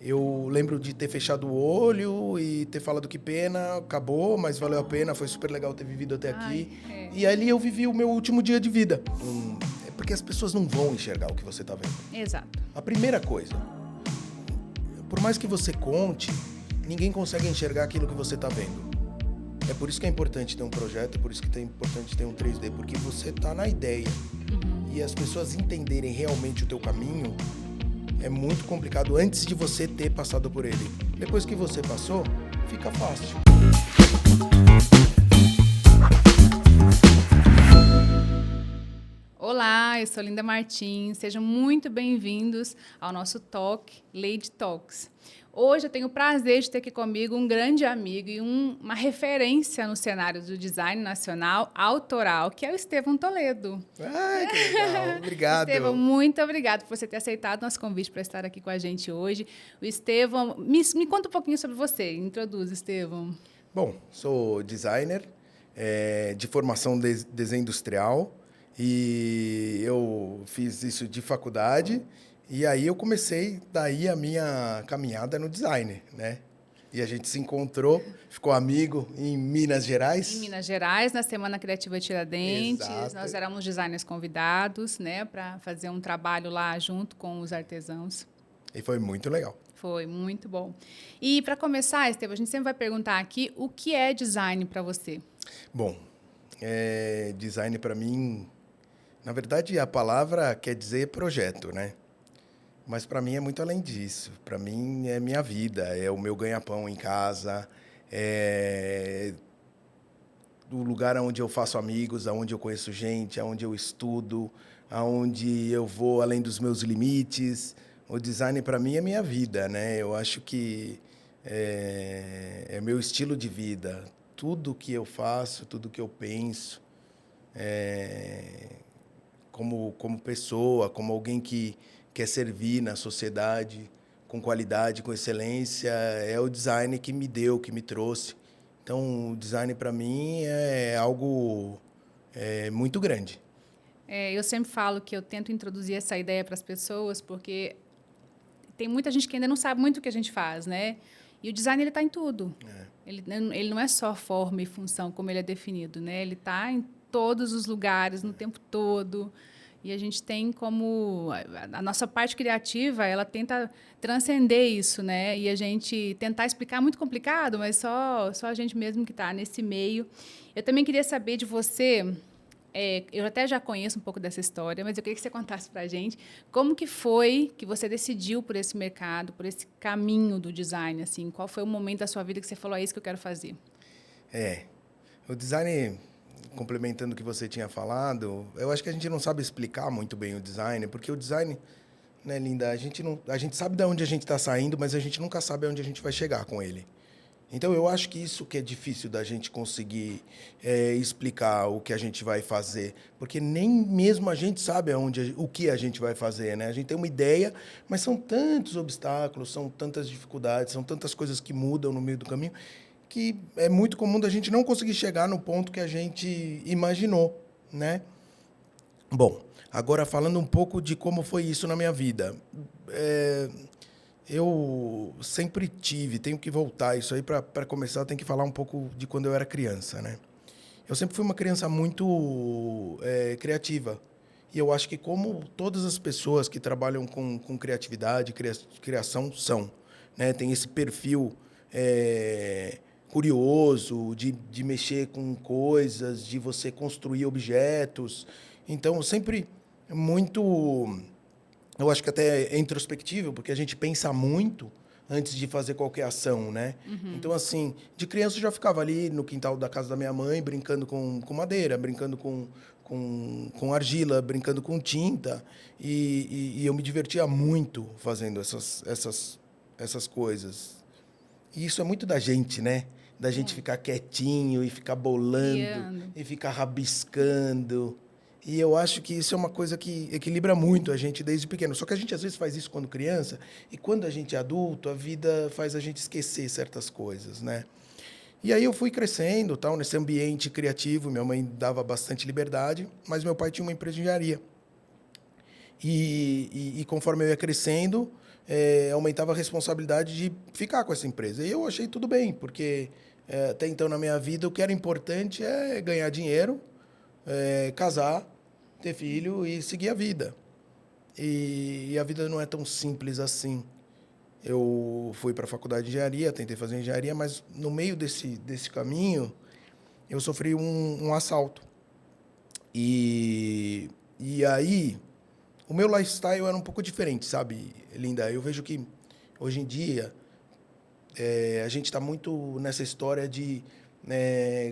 Eu lembro de ter fechado o olho e ter falado que pena, acabou, mas valeu a pena, foi super legal ter vivido até Ai, aqui. é. E ali eu vivi o meu último dia de vida. É porque as pessoas não vão enxergar o que você tá vendo. Exato. A primeira coisa, por mais que você conte, ninguém consegue enxergar aquilo que você tá vendo. É por isso que é importante ter um projeto, é por isso que é importante ter um 3D, porque você tá na ideia. E as pessoas entenderem realmente o teu caminho é muito complicado antes de você ter passado por ele. Depois que você passou, fica fácil. Olá, eu sou Linda Martins. Sejam muito bem-vindos ao nosso Talk, Lady Talks. Hoje eu tenho o prazer de ter aqui comigo um grande amigo e uma referência no cenário do design nacional autoral, que é o Estevão Toledo. Ai, que legal. Obrigado. Estevão, muito obrigado por você ter aceitado nosso convite para estar aqui com a gente hoje. O Estevão, me conta um pouquinho sobre você. Introduz, Estevão. Bom, sou designer de formação de desenho industrial e eu fiz isso de faculdade e aí eu comecei daí a minha caminhada no design, né? E a gente se encontrou, ficou amigo em Minas Gerais. Em Minas Gerais, na Semana Criativa Tiradentes, Exato. nós éramos designers convidados, né, para fazer um trabalho lá junto com os artesãos. E foi muito legal. Foi muito bom. E para começar, Estevam, a gente sempre vai perguntar aqui o que é design para você. Bom, design para mim, na verdade a palavra quer dizer projeto, né? Mas para mim é muito além disso. Para mim é minha vida, é o meu ganha-pão em casa, é o lugar onde eu faço amigos, onde eu conheço gente, onde eu estudo, onde eu vou além dos meus limites. O design para mim é minha vida, né? Eu acho que é meu estilo de vida. Tudo que eu faço, tudo que eu penso, como pessoa, como alguém que quer servir na sociedade com qualidade, com excelência, é o design que me deu, que me trouxe. Então, o design para mim é algo muito grande. Eu sempre falo que eu tento introduzir essa ideia para as pessoas, porque tem muita gente que ainda não sabe muito o que a gente faz, né? E o design ele está em tudo. Ele não é só forma e função como ele é definido, né? Ele está em todos os lugares, no tempo todo. E a gente tem como a nossa parte criativa, ela tenta transcender isso, né? E a gente tentar explicar é muito complicado, mas só a gente mesmo que está nesse meio. Eu também queria saber de você. Eu até já conheço um pouco dessa história, mas eu queria que você contasse para a gente como que foi que você decidiu por esse mercado, por esse caminho do design, assim, qual foi o momento da sua vida que você falou, é isso que eu quero fazer? O design, complementando o que você tinha falado, eu acho que a gente não sabe explicar muito bem o design, porque o design, né, Linda, a gente sabe de onde a gente está saindo, mas a gente nunca sabe aonde a gente vai chegar com ele. Então, eu acho que isso que é difícil da gente conseguir explicar o que a gente vai fazer, porque nem mesmo a gente sabe o que a gente vai fazer, né? A gente tem uma ideia, mas são tantos obstáculos, são tantas dificuldades, são tantas coisas que mudam no meio do caminho, que é muito comum da gente não conseguir chegar no ponto que a gente imaginou, né? Bom, agora falando um pouco de como foi isso na minha vida. Eu sempre tenho que voltar isso aí para começar, tenho que falar um pouco de quando eu era criança, né? Eu sempre fui uma criança muito criativa. E eu acho que como todas as pessoas que trabalham com criatividade, criação são, né? Tem esse perfil curioso, de mexer com coisas, de você construir objetos. Então, sempre muito... Eu acho que até é introspectivo, porque a gente pensa muito antes de fazer qualquer ação, né? Então, assim, de criança eu já ficava ali no quintal da casa da minha mãe, brincando com madeira, brincando com argila, brincando com tinta. E eu me divertia muito fazendo essas coisas. E isso é muito da gente, né? Da gente ficar quietinho e ficar bolando Criando. e ficar rabiscando. E eu acho que isso é uma coisa que equilibra muito a gente desde pequeno. Só que a gente às vezes faz isso quando criança e quando a gente é adulto, a vida faz a gente esquecer certas coisas, né? E aí eu fui crescendo, tal, nesse ambiente criativo. Minha mãe dava bastante liberdade, mas meu pai tinha uma empresa de engenharia. E conforme eu ia crescendo, aumentava a responsabilidade de ficar com essa empresa. E eu achei tudo bem, porque até então na minha vida o que era importante é ganhar dinheiro, casar, ter filho e seguir a vida. E a vida não é tão simples assim. Eu fui para a faculdade de engenharia, tentei fazer engenharia, mas no meio desse caminho eu sofri um assalto. E aí o meu lifestyle era um pouco diferente, sabe, Linda? Eu vejo que hoje em dia a gente está muito nessa história de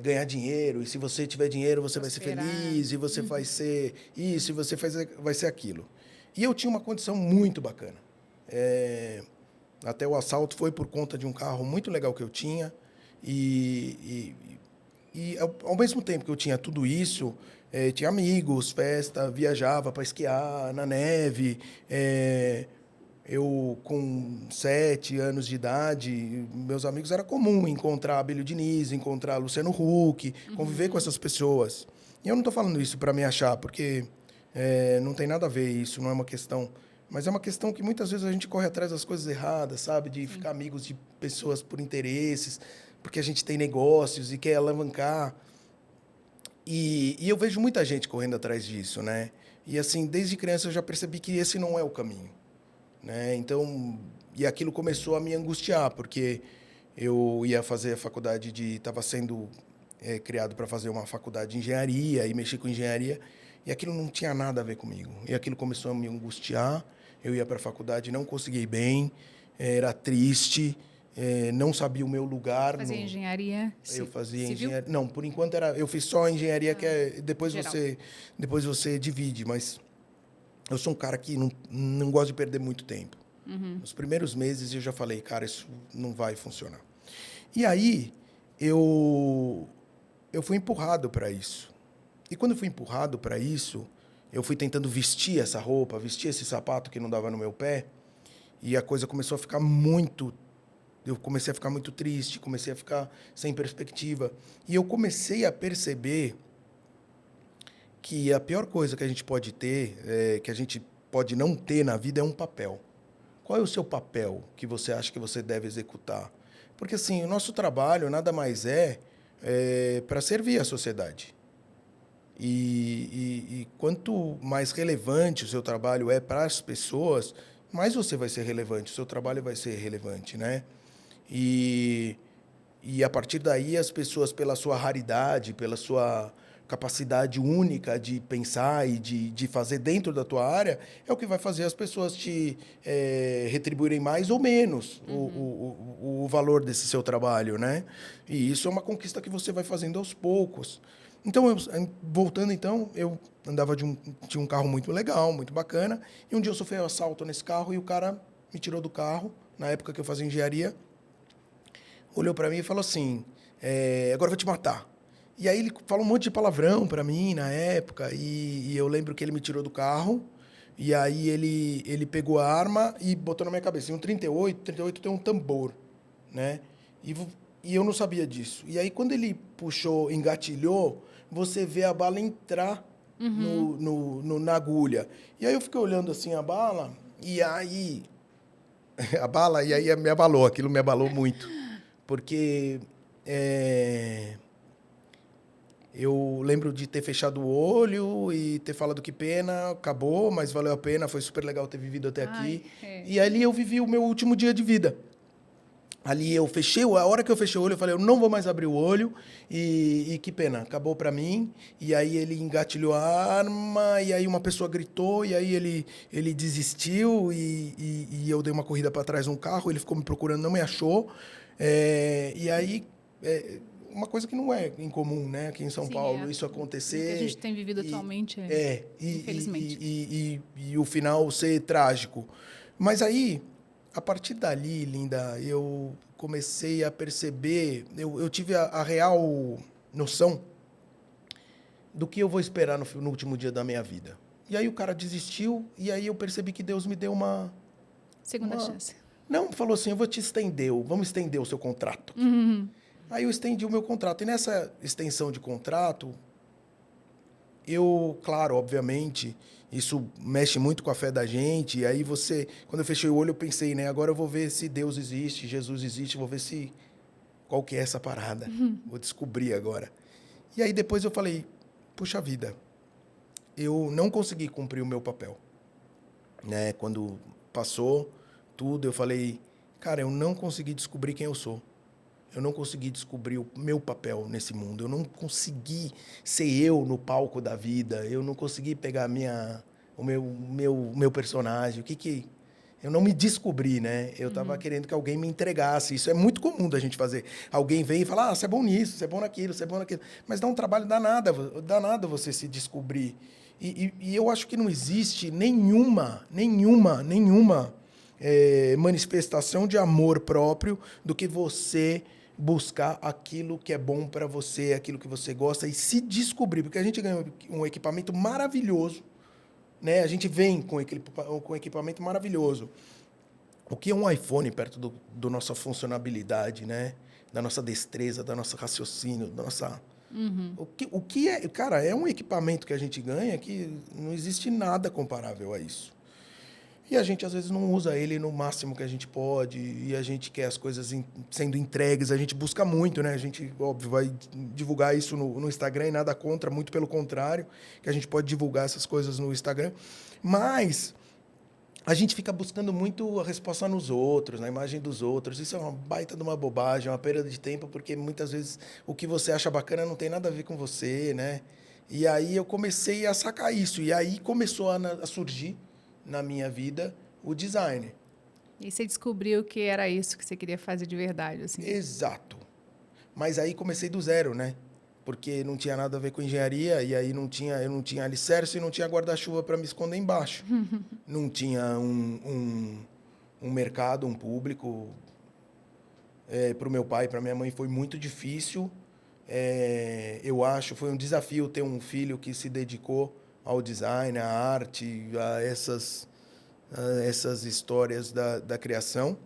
ganhar dinheiro, e se você tiver dinheiro, você vai ser feliz, e você vai ser isso, e você vai ser aquilo. E eu tinha uma condição muito bacana. Até o assalto foi por conta de um carro muito legal que eu tinha, e ao mesmo tempo que eu tinha tudo isso, tinha amigos, festa, viajava para esquiar na neve. Eu, com 7 anos de idade, meus amigos, era comum encontrar Abílio Diniz, encontrar Luciano Huck, conviver com essas pessoas. E eu não estou falando isso para me achar, porque não tem nada a ver isso, não é uma questão... Mas é uma questão que muitas vezes a gente corre atrás das coisas erradas, sabe? De ficar amigos de pessoas por interesses, porque a gente tem negócios e quer alavancar. E eu vejo muita gente correndo atrás disso, né? E assim, desde criança eu já percebi que esse não é o caminho, né? Então, e aquilo começou a me angustiar, porque eu ia fazer a faculdade estava sendo criado para fazer uma faculdade de engenharia e mexer com engenharia, e aquilo não tinha nada a ver comigo. E aquilo começou a me angustiar. Eu ia para a faculdade, não consegui ir bem, era triste, não sabia o meu lugar. Fazia engenharia Eu fazia civil? engenharia. Não, por enquanto eu fiz só a engenharia, que depois geral. você divide, mas eu sou um cara que não gosta de perder muito tempo. Nos primeiros meses eu já falei, cara, isso não vai funcionar. E aí eu fui empurrado para isso. E quando eu fui empurrado para isso, eu fui tentando vestir essa roupa, vestir esse sapato que não dava no meu pé, e a coisa começou a ficar muito... Eu comecei a ficar muito triste, comecei a ficar sem perspectiva. E eu comecei a perceber que a pior coisa que a gente pode ter, que a gente pode não ter na vida, é um papel. Qual é o seu papel que você acha que você deve executar? Porque, assim, o nosso trabalho nada mais é para servir a sociedade. E quanto mais relevante o seu trabalho é para as pessoas, mais você vai ser relevante, o seu trabalho vai ser relevante, né? E a partir daí, as pessoas, pela sua raridade, pela sua capacidade única de pensar e de fazer dentro da tua área, é o que vai fazer as pessoas te retribuírem mais ou menos o valor desse seu trabalho, né? E isso é uma conquista que você vai fazendo aos poucos. Então, voltando, eu andava tinha um carro muito legal, muito bacana, e um dia eu sofri um assalto nesse carro e o cara me tirou do carro, na época que eu fazia engenharia, olhou para mim e falou assim, agora eu vou te matar. E aí ele falou um monte de palavrão para mim na época, e eu lembro que ele me tirou do carro, e aí ele pegou a arma e botou na minha cabeça. E um 38 tem um tambor, né? E eu não sabia disso. E aí quando ele puxou, engatilhou, você vê a bala entrar na agulha. E aí eu fiquei olhando assim a bala, e aí... me abalou, aquilo me abalou muito. Porque eu lembro de ter fechado o olho e ter falado que pena, acabou, mas valeu a pena, foi super legal ter vivido até aqui. E ali eu vivi o meu último dia de vida. Ali eu fechei, a hora que eu fechei o olho, eu falei, eu não vou mais abrir o olho, e que pena, acabou para mim. E aí ele engatilhou a arma, e aí uma pessoa gritou, e aí ele desistiu, e eu dei uma corrida para trás num carro, ele ficou me procurando, não me achou. E aí, uma coisa que não é incomum, né, aqui em São Paulo, isso acontecer. O que a gente tem vivido atualmente, infelizmente. E o final ser trágico. Mas aí, a partir dali, Linda, eu comecei a perceber, eu tive a real noção do que eu vou esperar no último dia da minha vida. E aí o cara desistiu, e aí eu percebi que Deus me deu uma... Segunda chance. Não, falou assim, vamos estender o seu contrato. Aí eu estendi o meu contrato. E nessa extensão de contrato, eu, claro, obviamente, Isso mexe muito com a fé da gente. E aí quando eu fechei o olho, eu pensei, né? Agora eu vou ver se Deus existe, Jesus existe, vou ver qual que é essa parada. Vou descobrir agora. E aí depois eu falei, puxa vida, eu não consegui cumprir o meu papel, né? Quando passou tudo, eu falei, cara, eu não consegui descobrir quem eu sou. Eu não consegui descobrir o meu papel nesse mundo. Eu não consegui ser eu no palco da vida. Eu não consegui pegar o meu personagem. Eu não me descobri, né? Eu estava querendo que alguém me entregasse. Isso é muito comum da gente fazer. Alguém vem e fala, você é bom nisso, você é bom naquilo, você é bom naquilo. Mas dá um trabalho danado você se descobrir. E eu acho que não existe nenhuma manifestação de amor próprio do que você buscar aquilo que é bom para você, aquilo que você gosta e se descobrir. Porque a gente ganha um equipamento maravilhoso, né? A gente vem com equipamento maravilhoso. O que é um iPhone perto do nossa funcionalidade, né? Da nossa destreza, da nosso raciocínio, da nossa... O que é... Cara, é um equipamento que a gente ganha que não existe nada comparável a isso. E a gente, às vezes, não usa ele no máximo que a gente pode, e a gente quer as coisas sendo entregues, a gente busca muito, né? A gente, óbvio, vai divulgar isso no Instagram e nada contra, muito pelo contrário, que a gente pode divulgar essas coisas no Instagram, mas a gente fica buscando muito a resposta nos outros, na imagem dos outros. Isso é uma baita de uma bobagem, uma perda de tempo, porque muitas vezes o que você acha bacana não tem nada a ver com você, né? E aí eu comecei a sacar isso, e aí começou a surgir na minha vida o design. E você descobriu que era isso que você queria fazer de verdade, assim. Exato. Mas aí comecei do zero, né? Porque não tinha nada a ver com engenharia, e aí eu não tinha alicerce e não tinha guarda-chuva para me esconder embaixo. Não tinha um mercado, um público. Para o meu pai e para minha mãe foi muito difícil. Eu acho, foi um desafio ter um filho que se dedicou ao design, à arte, a essas histórias da criação.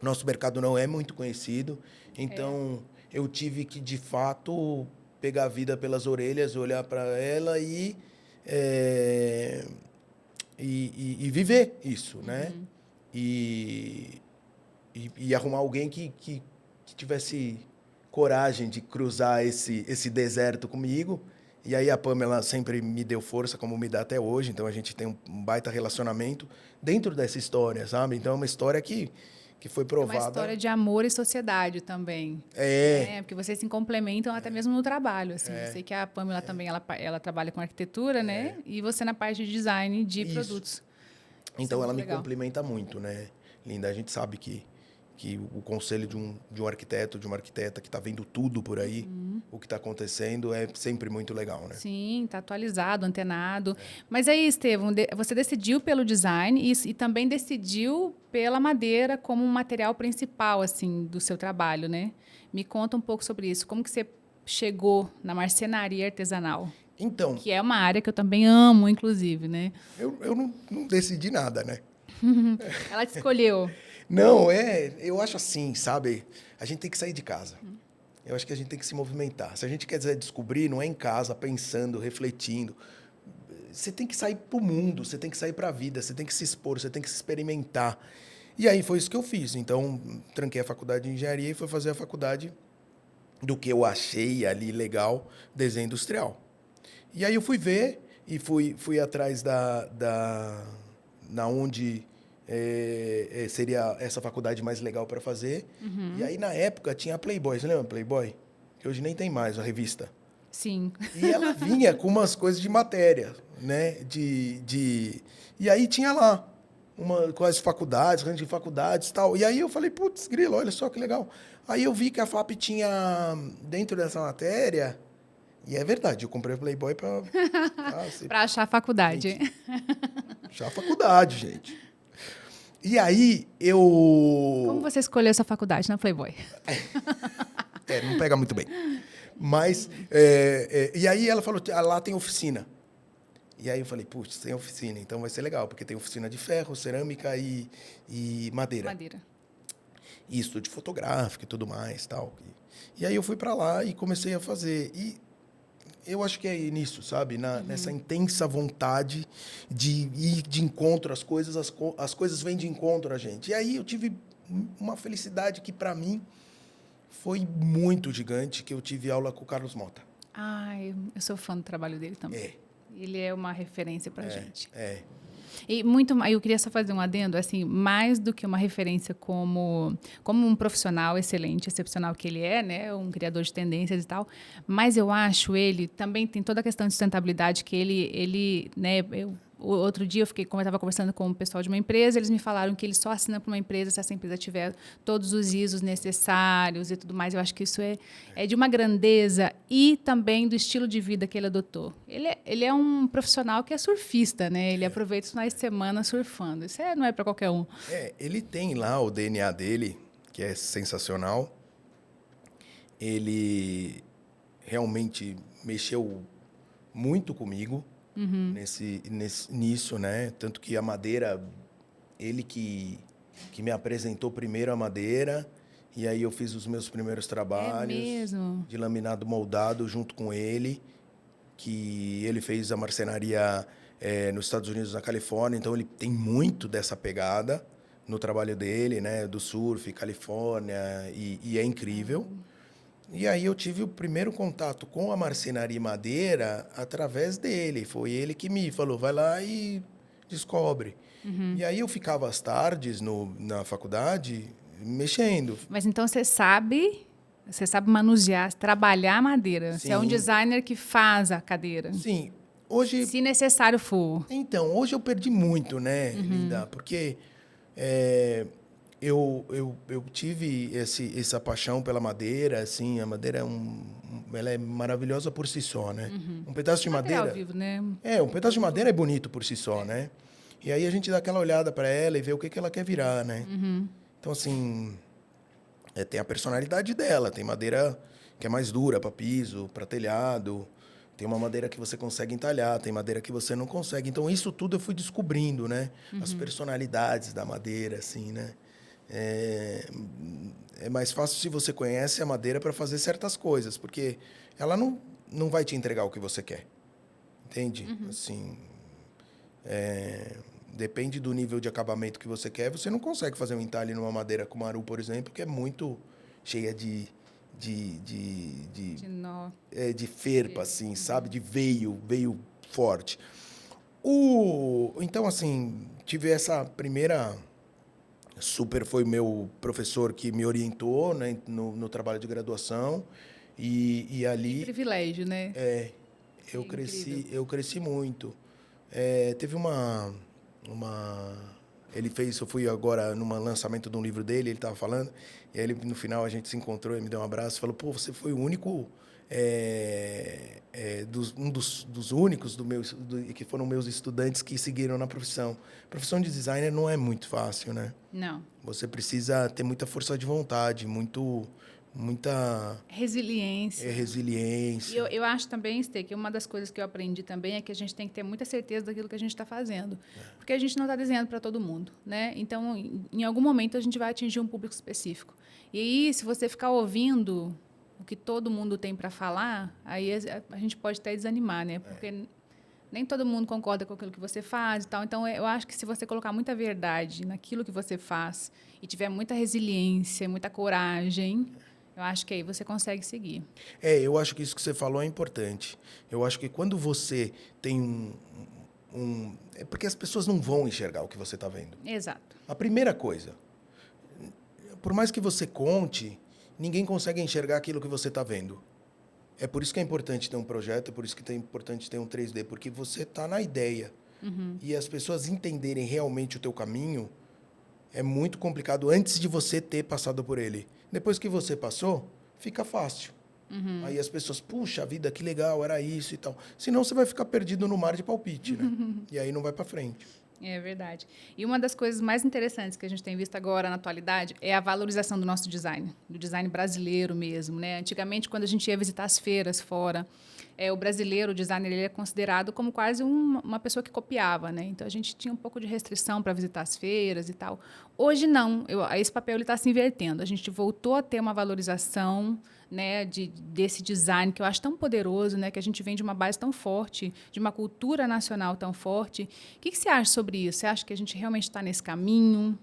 Nosso mercado não é muito conhecido, então eu tive que, de fato, pegar a vida pelas orelhas, olhar para ela e viver isso, né? E arrumar alguém que tivesse coragem de cruzar esse deserto comigo. E aí a Pamela sempre me deu força, como me dá até hoje. Então a gente tem um baita relacionamento dentro dessa história, sabe? Então é uma história que foi provada. É uma história de amor e sociedade também. Porque vocês se complementam até mesmo no trabalho, assim. Eu sei que a Pamela também, ela trabalha com arquitetura, né? E você na parte de design de produtos. Então ela me legal. complementa muito, né? Linda, a gente sabe que o conselho de um arquiteto, de uma arquiteta que está vendo tudo por aí, o que está acontecendo, é sempre muito legal, né? Sim, está atualizado, antenado. Mas aí, Estevão, você decidiu pelo design e também decidiu pela madeira como um material principal, assim, do seu trabalho, né? Me conta um pouco sobre isso. Como que você chegou na marcenaria artesanal? Então... Que é uma área que eu também amo, inclusive, né? Eu não decidi nada, né? Ela te escolheu. Não, eu acho assim, sabe? A gente tem que sair de casa. Eu acho que a gente tem que se movimentar. Se a gente quer descobrir, não é em casa, pensando, refletindo. Você tem que sair para o mundo, você tem que sair para a vida, você tem que se expor, você tem que se experimentar. E aí foi isso que eu fiz. Então, tranquei a faculdade de engenharia e fui fazer a faculdade do que eu achei ali legal, desenho industrial. E aí eu fui ver e fui atrás na onde... seria essa faculdade mais legal para fazer. E aí, na época, tinha a Playboy. Você lembra a Playboy? Que hoje nem tem mais a revista. Sim. E ela vinha com umas coisas de matéria, né? E aí tinha lá com as faculdades, ranking de faculdades e tal. E aí eu falei, putz, grilo, olha só que legal. Aí eu vi que a FAP tinha, dentro dessa matéria... E é verdade, eu comprei o Playboy para... para achar a faculdade. Gente, achar a faculdade, gente. E aí, Como você escolheu essa faculdade na Playboy? Não pega muito bem. Mas, e aí ela falou, lá tem oficina. E aí eu falei, putz, tem oficina, então vai ser legal, porque tem oficina de ferro, cerâmica e madeira. Madeira. E estúdio fotográfico e tudo mais, tal. E aí eu fui para lá e comecei a fazer. Eu acho que é nisso, sabe? Nessa intensa vontade de ir de encontro às coisas, as coisas vêm de encontro a gente. E aí eu tive uma felicidade que, para mim, foi muito gigante, que eu tive aula com o Carlos Mota. Eu sou fã do trabalho dele também. É. Ele é uma referência pra gente. É. E muito, eu queria só fazer um adendo, assim, mais do que uma referência como um profissional excelente, excepcional que ele é, né, um criador de tendências e tal, mas eu acho ele, também tem toda a questão de sustentabilidade que ele né, outro dia eu estava conversando com o pessoal de uma empresa, eles me falaram que ele só assina para uma empresa se essa empresa tiver todos os ISOs necessários e tudo mais. Eu acho que isso é de uma grandeza e também do estilo de vida que ele adotou. Ele é um profissional que é surfista, né? Ele aproveita os finais de semana surfando. Isso não é para qualquer um. Ele tem lá o DNA dele, que é sensacional. Ele realmente mexeu muito comigo. Nisso, né? Tanto que a madeira, ele que me apresentou primeiro a madeira, e aí eu fiz os meus primeiros trabalhos de laminado moldado junto com ele, que ele fez a marcenaria nos Estados Unidos, na Califórnia, então ele tem muito dessa pegada no trabalho dele, né? Do surf, Califórnia, e é incrível. E aí eu tive o primeiro contato com a marcenaria madeira através dele. Foi ele que me falou, vai lá e descobre. E aí eu ficava às tardes na faculdade mexendo. Mas então você sabe manusear, trabalhar a madeira. Sim. Você é um designer que faz a cadeira. Sim. Hoje... Se necessário for. Então, hoje eu perdi muito, né, Linda? Porque... Eu tive essa paixão pela madeira, assim, a madeira ela é maravilhosa por si só, né? Um pedaço de madeira... Vivo, né? Um pedaço de madeira é bonito por si só, né? E aí a gente dá aquela olhada para ela e vê o que ela quer virar, né? Então, assim, tem a personalidade dela. Tem madeira que é mais dura para piso, para telhado. Tem uma madeira que você consegue entalhar, tem madeira que você não consegue. Então, isso tudo eu fui descobrindo, né? As personalidades da madeira, assim, né? É mais fácil se você conhece a madeira para fazer certas coisas, porque ela não vai te entregar o que você quer, entende? Assim, depende do nível de acabamento que você quer. Você não consegue fazer um entalhe numa madeira Kumaru, por exemplo, que é muito cheia de nó. De ferpa, assim, sabe? De veio forte. Então, assim, tive essa primeira... foi meu professor que me orientou, né, no trabalho de graduação. E ali... Que privilégio, né? Eu cresci muito. Teve eu fui agora num lançamento de um livro dele, ele estava falando, e aí no final a gente se encontrou, ele me deu um abraço e falou, pô, você foi o único... um dos únicos que foram meus estudantes que seguiram na profissão. A profissão de designer não é muito fácil, né? Não. Você precisa ter muita força de vontade, muita... Resiliência. Resiliência. E eu acho também, Stê, que uma das coisas que eu aprendi também é que a gente tem que ter muita certeza daquilo que a gente está fazendo. Porque a gente não está desenhando para todo mundo, né? Então, em algum momento, a gente vai atingir um público específico. E aí, se você ficar ouvindo o que todo mundo tem para falar, aí a gente pode até desanimar, né? Porque nem todo mundo concorda com aquilo que você faz e tal. Então, eu acho que se você colocar muita verdade naquilo que você faz e tiver muita resiliência, muita coragem, eu acho que aí você consegue seguir. Eu acho que isso que você falou é importante. Eu acho que quando você tem porque as pessoas não vão enxergar o que você está vendo. Exato. A primeira coisa, por mais que você conte, ninguém consegue enxergar aquilo que você está vendo. É por isso que é importante ter um projeto, é por isso que é importante ter um 3D, porque você está na ideia. E as pessoas entenderem realmente o teu caminho é muito complicado antes de você ter passado por ele. Depois que você passou, fica fácil. Aí as pessoas, puxa vida, que legal, era isso e tal. Senão você vai ficar perdido no mar de palpite, né? E aí não vai para frente. É verdade. E uma das coisas mais interessantes que a gente tem visto agora na atualidade é a valorização do nosso design, do design brasileiro mesmo, né? Antigamente, quando a gente ia visitar as feiras fora, o brasileiro, o designer, ele é considerado como quase uma pessoa que copiava, né? Então, a gente tinha um pouco de restrição para visitar as feiras e tal. Hoje não, esse papel está se invertendo. A gente voltou a ter uma valorização, né, desse design que eu acho tão poderoso, né, que a gente vem de uma base tão forte, de uma cultura nacional tão forte. O que você acha sobre isso? Você acha que a gente realmente está nesse caminho?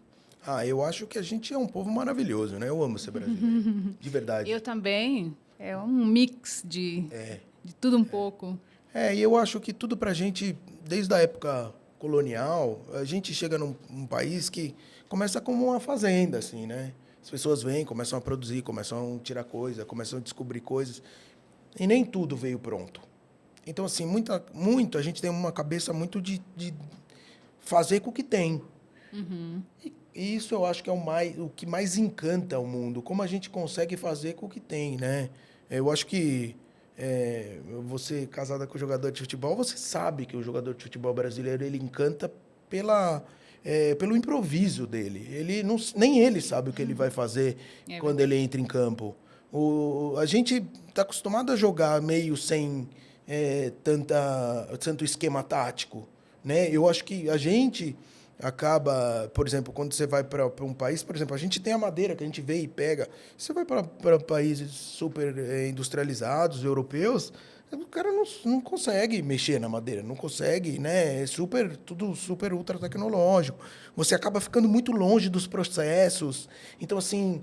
Eu acho que a gente é um povo maravilhoso, né? Eu amo ser brasileiro, de verdade. Eu também. É um mix de tudo um pouco. E eu acho que tudo pra gente, desde a época colonial, a gente chega num país que começa como uma fazenda, assim, né? As pessoas vêm, começam a produzir, começam a tirar coisa, começam a descobrir coisas. E nem tudo veio pronto. Então, assim, muito, a gente tem uma cabeça muito de fazer com o que tem. E isso eu acho que é o que mais encanta o mundo, como a gente consegue fazer com o que tem, né? Eu acho que você casada com jogador de futebol, você sabe que o jogador de futebol brasileiro ele encanta pelo improviso dele. Ele não, nem ele sabe o que ele vai fazer quando ele entra em campo. A gente está acostumado a jogar meio sem tanto esquema tático, né? Eu acho que a gente acaba, por exemplo, quando você vai para um país, por exemplo, a gente tem a madeira que a gente vê e pega. Você vai para países super industrializados, europeus, o cara não consegue mexer na madeira, não consegue, né? É tudo super ultra tecnológico. Você acaba ficando muito longe dos processos. Então, assim,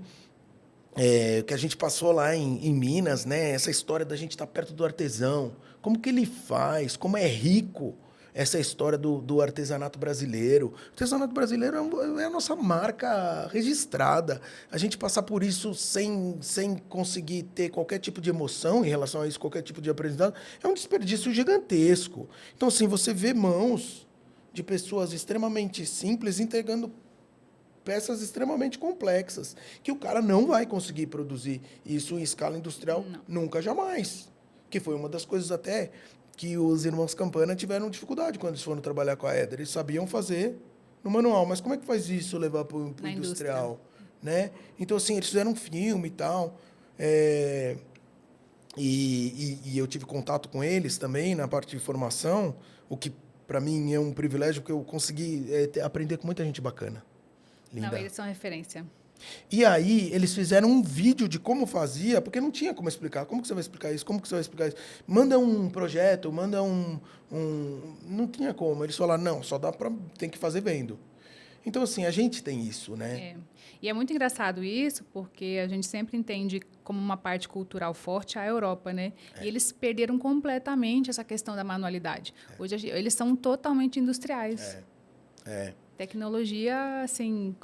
o que a gente passou lá em Minas, né? Essa história da gente estar perto do artesão, como que ele faz, como é rico essa história do artesanato brasileiro. O artesanato brasileiro é a nossa marca registrada. A gente passar por isso sem conseguir ter qualquer tipo de emoção em relação a isso, qualquer tipo de aprendizado, é um desperdício gigantesco. Então, assim, você vê mãos de pessoas extremamente simples entregando peças extremamente complexas, que o cara não vai conseguir produzir isso em escala industrial nunca, jamais. Que foi uma das coisas até que os irmãos Campana tiveram dificuldade quando eles foram trabalhar com a Éder. Eles sabiam fazer no manual, mas como é que faz isso levar para o industrial? Né? Então, assim, eles fizeram um filme e tal. E eu tive contato com eles também na parte de formação, o que para mim é um privilégio, porque eu consegui aprender com muita gente bacana. Linda. Não, eles são referência. E aí, eles fizeram um vídeo de como fazia, porque não tinha como explicar. Como que você vai explicar isso? Como que você vai explicar isso? Manda um projeto, manda Não tinha como. Eles falaram, não, só dá para... Tem que fazer vendo. Então, assim, a gente tem isso, né? E é muito engraçado isso, porque a gente sempre entende como uma parte cultural forte a Europa, né? E eles perderam completamente essa questão da manualidade. Hoje, eles são totalmente industriais. Tecnologia, assim...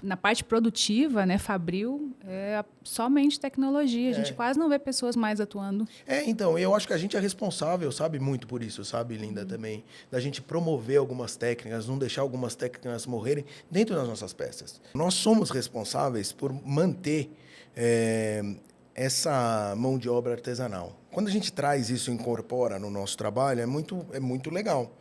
Na parte produtiva, né, fabril, é somente tecnologia. A gente quase não vê pessoas mais atuando. Então, eu acho que a gente é responsável, sabe, muito por isso, sabe, Linda, também. Da gente promover algumas técnicas, não deixar algumas técnicas morrerem dentro das nossas peças. Nós somos responsáveis por manter essa mão de obra artesanal. Quando a gente traz isso e incorpora no nosso trabalho, é muito legal.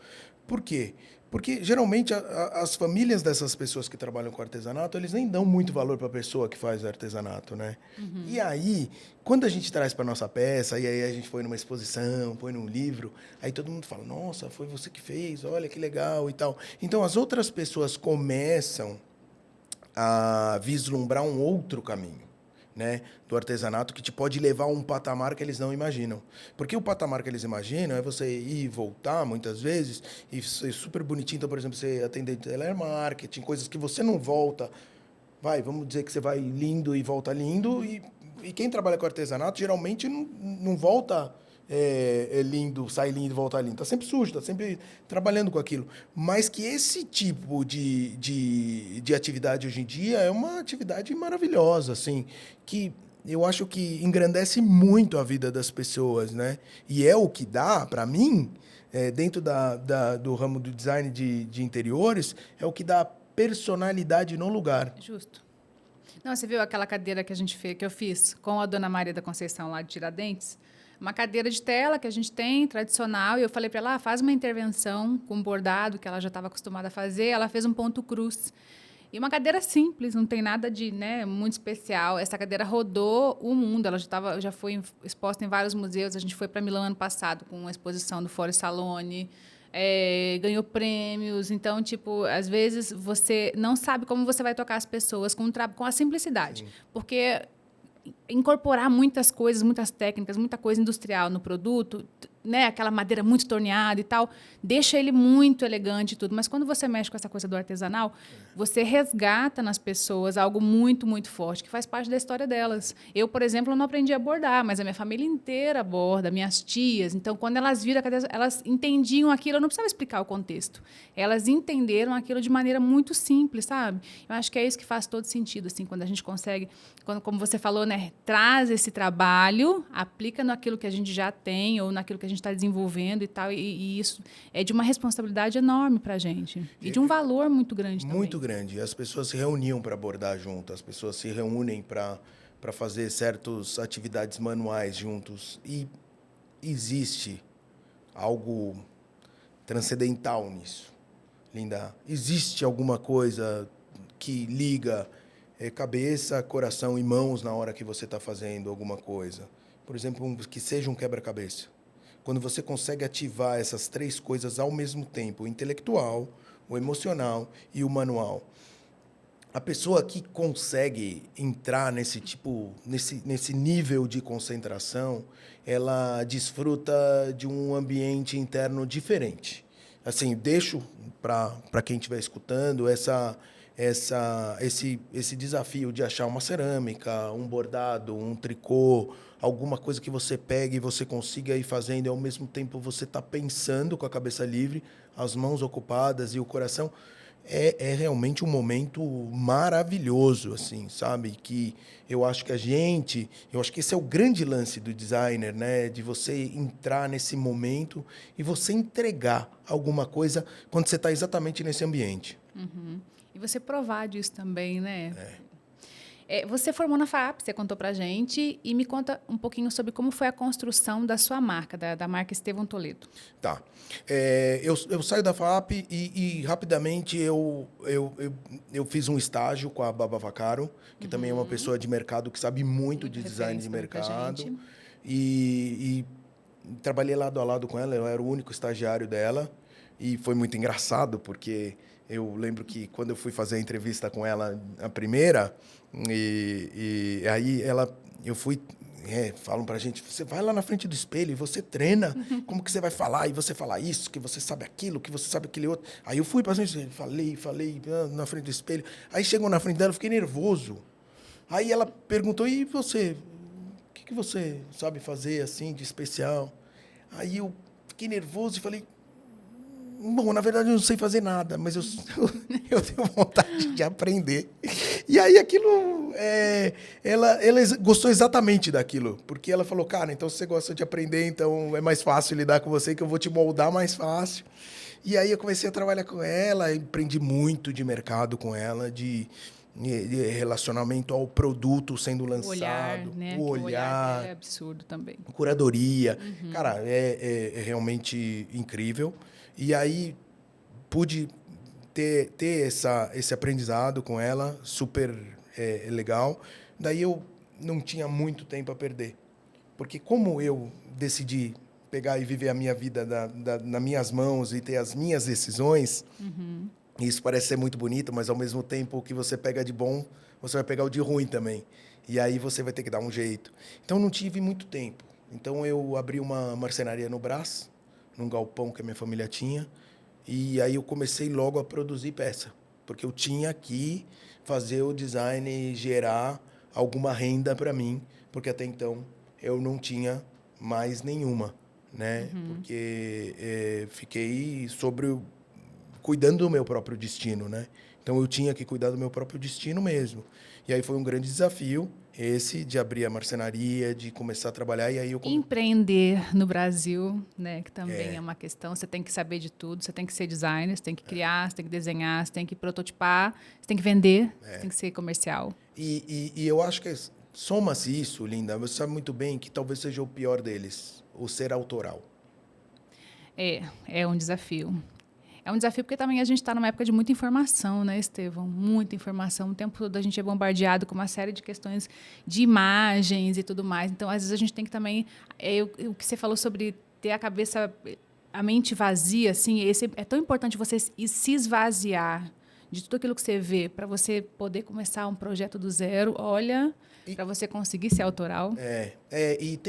Por quê? Porque, geralmente, as famílias dessas pessoas que trabalham com artesanato, eles nem dão muito valor para a pessoa que faz artesanato, né? E aí, quando a gente traz para nossa peça, e aí a gente põe numa exposição, põe num livro, aí todo mundo fala, nossa, foi você que fez, olha que legal e tal. Então, as outras pessoas começam a vislumbrar um outro caminho, né, do artesanato, que te pode levar a um patamar que eles não imaginam. Porque o patamar que eles imaginam é você ir e voltar, muitas vezes, e ser super bonitinho. Então, por exemplo, você atender telemarketing, coisas que você não volta. Vamos dizer que você vai lindo e volta lindo, e quem trabalha com artesanato, geralmente, não volta lindo, sai lindo, volta lindo. Está sempre sujo, está sempre trabalhando com aquilo. Mas que esse tipo de atividade hoje em dia é uma atividade maravilhosa, assim, que eu acho que engrandece muito a vida das pessoas, né? E é o que dá, para mim, dentro do ramo do design de interiores, é o que dá personalidade no lugar. Justo. Não, você viu aquela cadeira que que eu fiz com a dona Maria da Conceição lá de Tiradentes? Uma cadeira de tela que a gente tem, tradicional, e eu falei para ela, faz uma intervenção com bordado, que ela já estava acostumada a fazer, ela fez um ponto cruz. E uma cadeira simples, não tem nada de muito especial. Essa cadeira rodou o mundo, ela já foi exposta em vários museus, a gente foi para Milão ano passado com uma exposição do Foro Salone, ganhou prêmios. Então, tipo, às vezes você não sabe como você vai tocar as pessoas com a simplicidade. Sim. Porque incorporar muitas coisas, muitas técnicas, muita coisa industrial no produto, né, aquela madeira muito torneada e tal, deixa ele muito elegante e tudo. Mas quando você mexe com essa coisa do artesanal, você resgata nas pessoas algo muito, muito forte, que faz parte da história delas. Eu, por exemplo, não aprendi a bordar, mas a minha família inteira borda, minhas tias. Então, quando elas viram, elas entendiam aquilo, eu não precisava explicar o contexto. Elas entenderam aquilo de maneira muito simples, sabe? Eu acho que é isso que faz todo sentido, assim, quando a gente consegue, como você falou, né, traz esse trabalho, aplica naquilo que a gente já tem ou naquilo que a gente está desenvolvendo e tal, e isso é de uma responsabilidade enorme para a gente e de um valor muito grande também. Muito grande. As pessoas se reuniam para bordar junto, as pessoas se reúnem para fazer certas atividades manuais juntos. E existe algo transcendental nisso, Linda. Existe alguma coisa que liga cabeça, coração e mãos na hora que você está fazendo alguma coisa. Por exemplo, que seja um quebra-cabeça. Quando você consegue ativar essas três coisas ao mesmo tempo, o intelectual, o emocional e o manual, a pessoa que consegue entrar nesse nível de concentração, ela desfruta de um ambiente interno diferente. Assim, deixo para quem estiver escutando esse desafio de achar uma cerâmica, um bordado, um tricô, alguma coisa que você pegue e você consiga ir fazendo e ao mesmo tempo você está pensando com a cabeça livre, as mãos ocupadas e o coração. É realmente um momento maravilhoso, assim, sabe? Que eu acho que esse é o grande lance do designer, né? De você entrar nesse momento e você entregar alguma coisa quando você está exatamente nesse ambiente. Uhum. E você provar disso também, né? Você formou na FAAP, você contou pra gente, e me conta um pouquinho sobre como foi a construção da sua marca, da marca Estevão Toledo. Tá. Eu saio da FAAP e rapidamente eu fiz um estágio com a Baba Vacaro, que também é uma pessoa de mercado que sabe muito de design de mercado. E trabalhei lado a lado com ela, eu era o único estagiário dela. E foi muito engraçado, porque eu lembro que quando eu fui fazer a entrevista com ela, a primeira, e aí eu fui... falam pra gente, você vai lá na frente do espelho e você treina como que você vai falar, e você fala isso, que você sabe aquilo, que você sabe aquele outro. Aí eu fui pra frente, falei na frente do espelho. Aí chegou na frente dela, eu fiquei nervoso. Aí ela perguntou, e você? O que você sabe fazer assim de especial? Aí eu fiquei nervoso e falei, bom, na verdade eu não sei fazer nada, mas eu tenho vontade de aprender. E aí aquilo, ela gostou exatamente daquilo, porque ela falou, cara, então se você gosta de aprender, então é mais fácil lidar com você, que eu vou te moldar mais fácil. E aí eu comecei a trabalhar com ela, aprendi muito de mercado com ela, de relacionamento ao produto sendo lançado. O olhar, né? O olhar é absurdo também. Curadoria. Cara, é realmente incrível. E aí pude ter esse aprendizado com ela, super legal. Daí eu não tinha muito tempo a perder. Porque como eu decidi pegar e viver a minha vida nas minhas mãos e ter as minhas decisões, isso parece ser muito bonito, mas ao mesmo tempo o que você pega de bom, você vai pegar o de ruim também. E aí você vai ter que dar um jeito. Então não tive muito tempo. Então eu abri uma marcenaria no Brás, num galpão que a minha família tinha, e aí eu comecei logo a produzir peça, porque eu tinha que fazer o design gerar alguma renda para mim, porque até então eu não tinha mais nenhuma, né? Porque fiquei cuidando do meu próprio destino, né? Então eu tinha que cuidar do meu próprio destino mesmo. E aí foi um grande desafio esse de abrir a marcenaria, de começar a trabalhar, e aí eu empreender no Brasil, né, que também é uma questão, você tem que saber de tudo, você tem que ser designer, você tem que criar, você tem que desenhar, você tem que prototipar, você tem que vender, você tem que ser comercial. E eu acho que soma-se isso, Linda, você sabe muito bem que talvez seja o pior deles, o ser autoral. É um desafio. É um desafio porque também a gente está numa época de muita informação, né, Estevão? Muita informação. O tempo todo a gente é bombardeado com uma série de questões de imagens e tudo mais. Então, às vezes, a gente tem que também... o que você falou sobre ter a cabeça a mente vazia, assim, é tão importante você se esvaziar de tudo aquilo que você vê para você poder começar um projeto do zero. Olha, para você conseguir ser autoral. E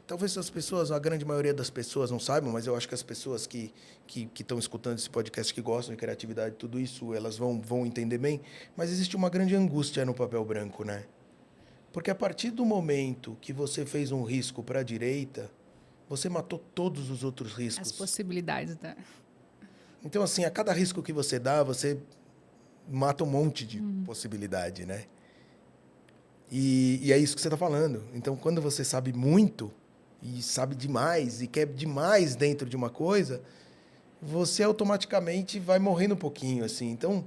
talvez as pessoas, a grande maioria das pessoas não saibam, mas eu acho que as pessoas que estão escutando esse podcast, que gostam de criatividade, tudo isso, elas vão entender bem. Mas existe uma grande angústia no papel branco, né? Porque a partir do momento que você fez um risco para a direita, você matou todos os outros riscos. As possibilidades da... Então, assim, a cada risco que você dá, você mata um monte de possibilidade, né? E é isso que você está falando. Então, quando você sabe muito, e sabe demais, e quer demais dentro de uma coisa, você automaticamente vai morrendo um pouquinho, assim. Então,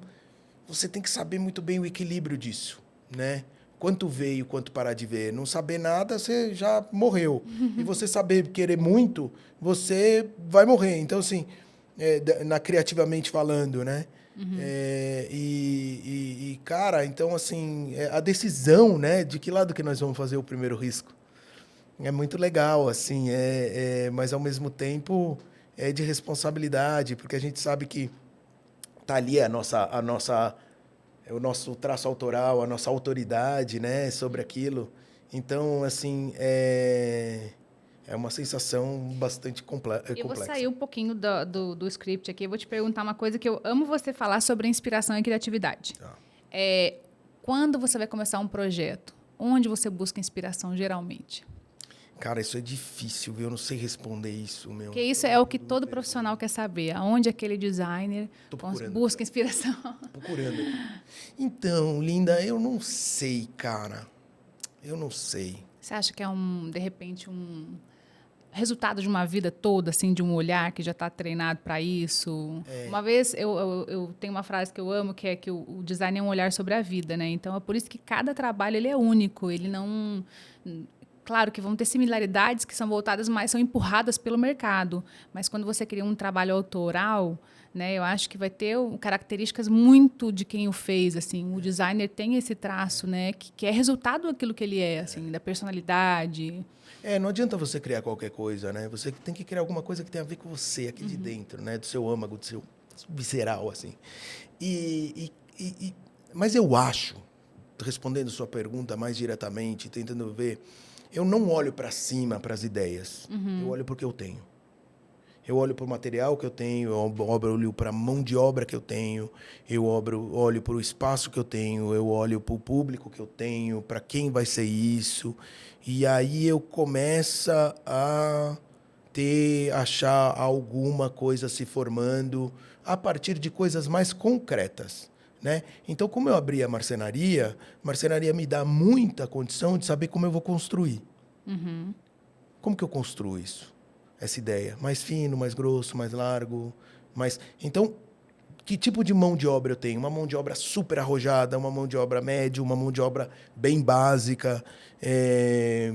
você tem que saber muito bem o equilíbrio disso, né? Quanto ver e quanto parar de ver. Não saber nada, você já morreu. E você saber querer muito, você vai morrer. Então, assim, criativamente falando, né? Cara, então, assim, a decisão, né? De que lado que nós vamos fazer o primeiro risco. É muito legal, assim, mas, ao mesmo tempo, é de responsabilidade, porque a gente sabe que tá ali o nosso traço autoral, a nossa autoridade, né, sobre aquilo. Então, assim, é uma sensação bastante complexa. Eu vou sair um pouquinho do script aqui. Eu vou te perguntar uma coisa que eu amo você falar sobre inspiração e criatividade. Tá. Quando você vai começar um projeto, onde você busca inspiração, geralmente? Cara, isso é difícil, viu? Eu não sei responder isso, meu. Porque isso é o que todo profissional quer saber. Aonde aquele designer busca inspiração. Procurando. Então, Linda, eu não sei, cara. Eu não sei. Você acha que é, de repente, um resultado de uma vida toda, assim, de um olhar que já está treinado para isso? Uma vez, eu tenho uma frase que eu amo, que é que o design é um olhar sobre a vida, né? Então, é por isso que cada trabalho ele é único. Ele não... Claro que vão ter similaridades que são voltadas, mas são empurradas pelo mercado. Mas quando você cria um trabalho autoral, né, eu acho que vai ter características muito de quem o fez. Assim, o designer tem esse traço, né, que é resultado daquilo que ele é, assim, da personalidade. Não adianta você criar qualquer coisa, né? Você tem que criar alguma coisa que tenha a ver com você, aqui de dentro, né? Do seu âmago, do seu visceral, assim. Mas eu acho, respondendo sua pergunta mais diretamente, tentando ver... Eu não olho para cima, para as ideias. Eu olho para o que eu tenho. Eu olho para o material que eu tenho, eu olho para a mão de obra que eu tenho, eu olho para o espaço que eu tenho, eu olho para o público que eu tenho, para quem vai ser isso. E aí eu começo a achar alguma coisa se formando a partir de coisas mais concretas. Né? Então, como eu abri a marcenaria me dá muita condição de saber como eu vou construir. Como que eu construo isso? Essa ideia? Mais fino, mais grosso, mais largo? Então, que tipo de mão de obra eu tenho? Uma mão de obra super arrojada, uma mão de obra média, uma mão de obra bem básica? Que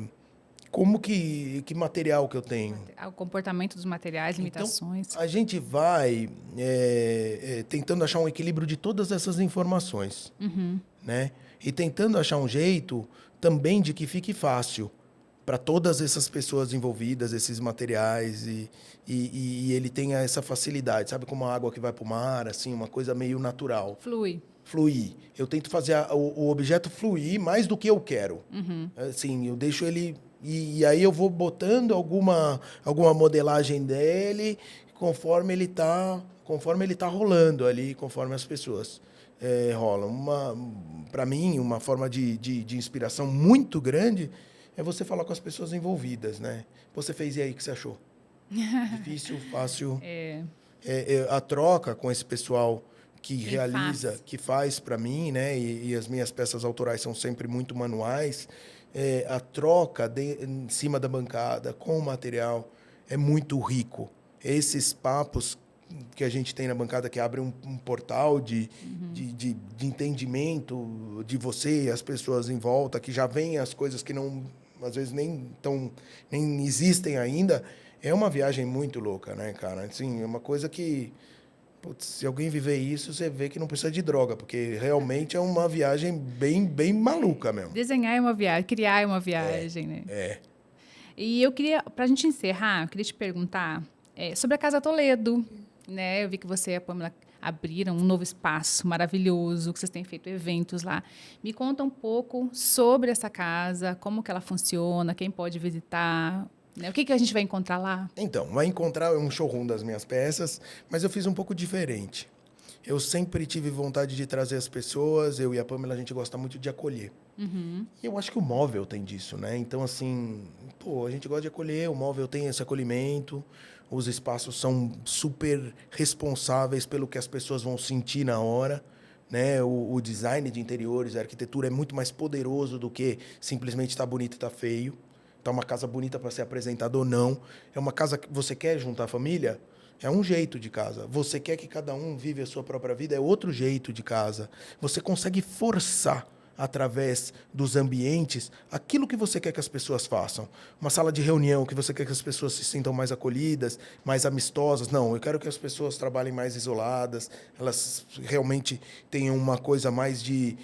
material que eu tenho? O comportamento dos materiais, limitações. Então, a gente vai tentando achar um equilíbrio de todas essas informações, né? E tentando achar um jeito também de que fique fácil para todas essas pessoas envolvidas, esses materiais, e ele tenha essa facilidade, sabe? Como a água que vai para o mar, assim, uma coisa meio natural. Fluir. Eu tento fazer o objeto fluir mais do que eu quero. Assim, eu deixo ele... E aí eu vou botando alguma modelagem dele conforme ele tá rolando ali, conforme as pessoas rolam. Para mim, uma forma de inspiração muito grande é você falar com as pessoas envolvidas, né? Você fez, e aí, o que você achou? Difícil, fácil? A troca com esse pessoal que realiza, que faz para mim, né? E as minhas peças autorais são sempre muito manuais. A troca em cima da bancada com o material é muito rico. Esses papos que a gente tem na bancada que abrem um portal de entendimento de você e as pessoas em volta, que já veem as coisas que não, às vezes nem existem ainda, é uma viagem muito louca, né, cara? Assim, é uma coisa que... Putz, se alguém viver isso, você vê que não precisa de droga, porque realmente é uma viagem bem maluca mesmo. Desenhar é uma viagem, criar é uma viagem, né? E eu queria, para a gente encerrar, eu queria te perguntar sobre a Casa Toledo, né? Eu vi que você e a Pamela abriram um novo espaço maravilhoso, que vocês têm feito eventos lá. Me conta um pouco sobre essa casa, como que ela funciona, quem pode visitar, né? O que a gente vai encontrar lá? Então, vai encontrar um showroom das minhas peças, mas eu fiz um pouco diferente. Eu sempre tive vontade de trazer as pessoas, eu e a Pamela, a gente gosta muito de acolher. Uhum. E eu acho que o móvel tem disso, né? Então, assim, pô, a gente gosta de acolher, o móvel tem esse acolhimento, os espaços são super responsáveis pelo que as pessoas vão sentir na hora, né? O design de interiores, a arquitetura é muito mais poderoso do que simplesmente estar bonito e estar feio. Tá uma casa bonita para ser apresentada ou não. É uma casa que você quer juntar a família? É um jeito de casa. Você quer que cada um vive a sua própria vida? É outro jeito de casa. Você consegue forçar através dos ambientes aquilo que você quer que as pessoas façam. Uma sala de reunião que você quer que as pessoas se sintam mais acolhidas, mais amistosas. Não, eu quero que as pessoas trabalhem mais isoladas, elas realmente tenham uma coisa mais de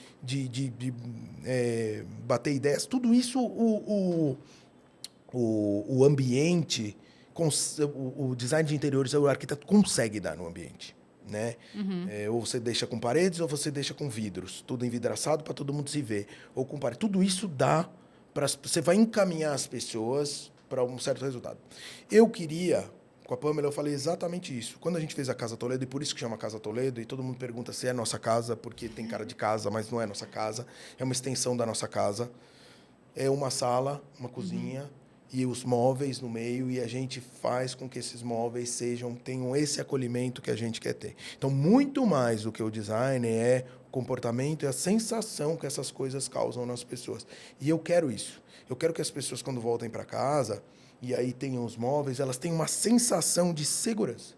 bater ideias. Tudo isso o ambiente, o design de interiores, o arquiteto consegue dar no ambiente. Né? Uhum. Ou você deixa com paredes ou você deixa com vidros, tudo envidraçado para todo mundo se ver, ou com paredes. Tudo isso dá para você vai encaminhar as pessoas para um certo resultado. Eu queria, com a Pamela, eu falei exatamente isso. Quando a gente fez a Casa Toledo, e por isso que chama Casa Toledo, e todo mundo pergunta se é nossa casa, porque tem cara de casa, mas não é nossa casa, é uma extensão da nossa casa. É uma sala, uma cozinha, e os móveis no meio, e a gente faz com que esses móveis tenham esse acolhimento que a gente quer ter. Então, muito mais do que o design é o comportamento e a sensação que essas coisas causam nas pessoas. E eu quero isso. Eu quero que as pessoas, quando voltem para casa, e aí tenham os móveis, elas tenham uma sensação de segurança.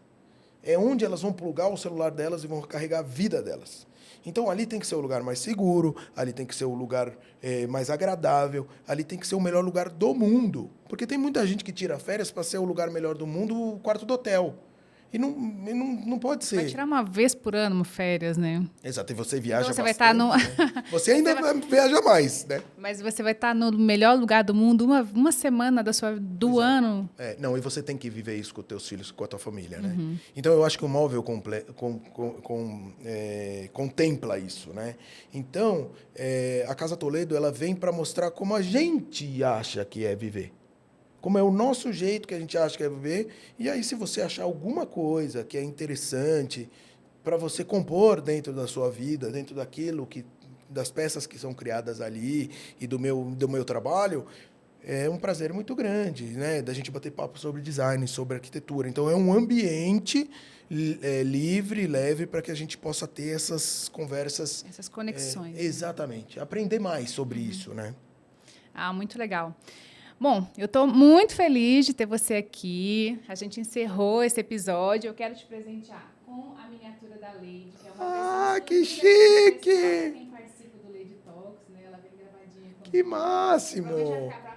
É onde elas vão plugar o celular delas e vão carregar a vida delas. Então, ali tem que ser o lugar mais seguro, ali tem que ser o lugar mais agradável, ali tem que ser o melhor lugar do mundo. Porque tem muita gente que tira férias para ser o lugar melhor do mundo, o quarto do hotel. E não pode ser. Vai tirar uma vez por ano uma férias, né? Exato, e você viaja Então você bastante. vai estar no... Né? Você ainda viaja mais, né? Mas você vai estar no melhor lugar do mundo uma semana do ano. Não, e você tem que viver isso com os teus filhos, com a tua família, né? Então, eu acho que o móvel contempla isso, né? Então, a Casa Toledo, ela vem para mostrar como a gente acha que é viver. Como é o nosso jeito que a gente acha que é viver. E aí, se você achar alguma coisa que é interessante para você compor dentro da sua vida, dentro das peças que são criadas ali e do meu trabalho, é um prazer muito grande, né? Da gente bater papo sobre design, sobre arquitetura. Então, é um ambiente livre, leve, para que a gente possa ter essas conversas. Essas conexões. Exatamente. Aprender mais sobre isso, né? Ah, muito legal. Bom, eu estou muito feliz de ter você aqui. A gente encerrou esse episódio. Eu quero te presentear com a miniatura da Lady, que é uma que chique! quem participa do Lady Talks, né? Ela vem gravadinha comigo. Que máximo! Provavelmente vai ficar para a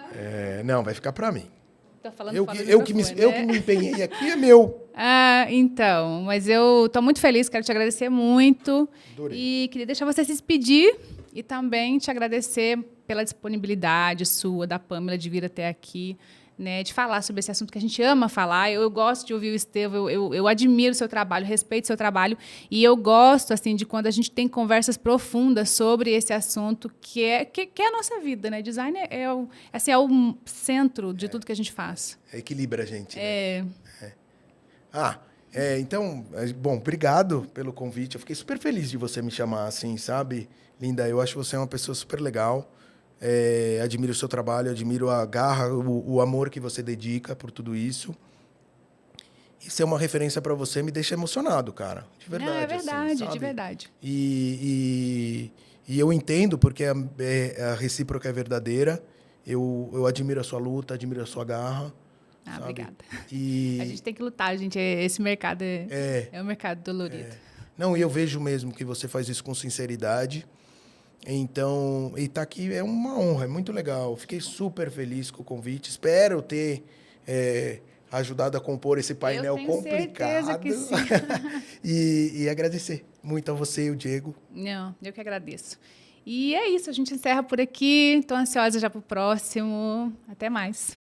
Pamela. Não, vai ficar para mim. Tô falando Eu fora do que microfone, me empenhei aqui é meu. Então, mas eu estou muito feliz, quero te agradecer muito. Adorei. E queria deixar você se despedir e também te agradecer pela disponibilidade sua, da Pamela, de vir até aqui, né, de falar sobre esse assunto que a gente ama falar. Eu gosto de ouvir o Estevão, eu admiro o seu trabalho, respeito o seu trabalho, e eu gosto assim de quando a gente tem conversas profundas sobre esse assunto que é a nossa vida, né? Design é o centro de tudo que a gente faz. Equilibra a gente. Né? Então, bom, obrigado pelo convite. Eu fiquei super feliz de você me chamar assim, sabe? Linda, eu acho você uma pessoa super legal. Admiro o seu trabalho, admiro a garra, o amor que você dedica por tudo isso. E ser uma referência para você me deixa emocionado, cara. De verdade. É verdade, assim, de verdade. E eu entendo, porque a recíproca é verdadeira. Eu admiro a sua luta, admiro a sua garra. Sabe? Obrigada. E a gente tem que lutar, gente. Esse mercado é um mercado dolorido. Não, e eu vejo mesmo que você faz isso com sinceridade. Então, e tá aqui é uma honra, é muito legal. Fiquei super feliz com o convite. Espero ter ajudado a compor esse painel complicado. Certeza que sim. e agradecer muito a você e o Diego. Não, eu que agradeço. E é isso, a gente encerra por aqui. Estou ansiosa já para o próximo. Até mais.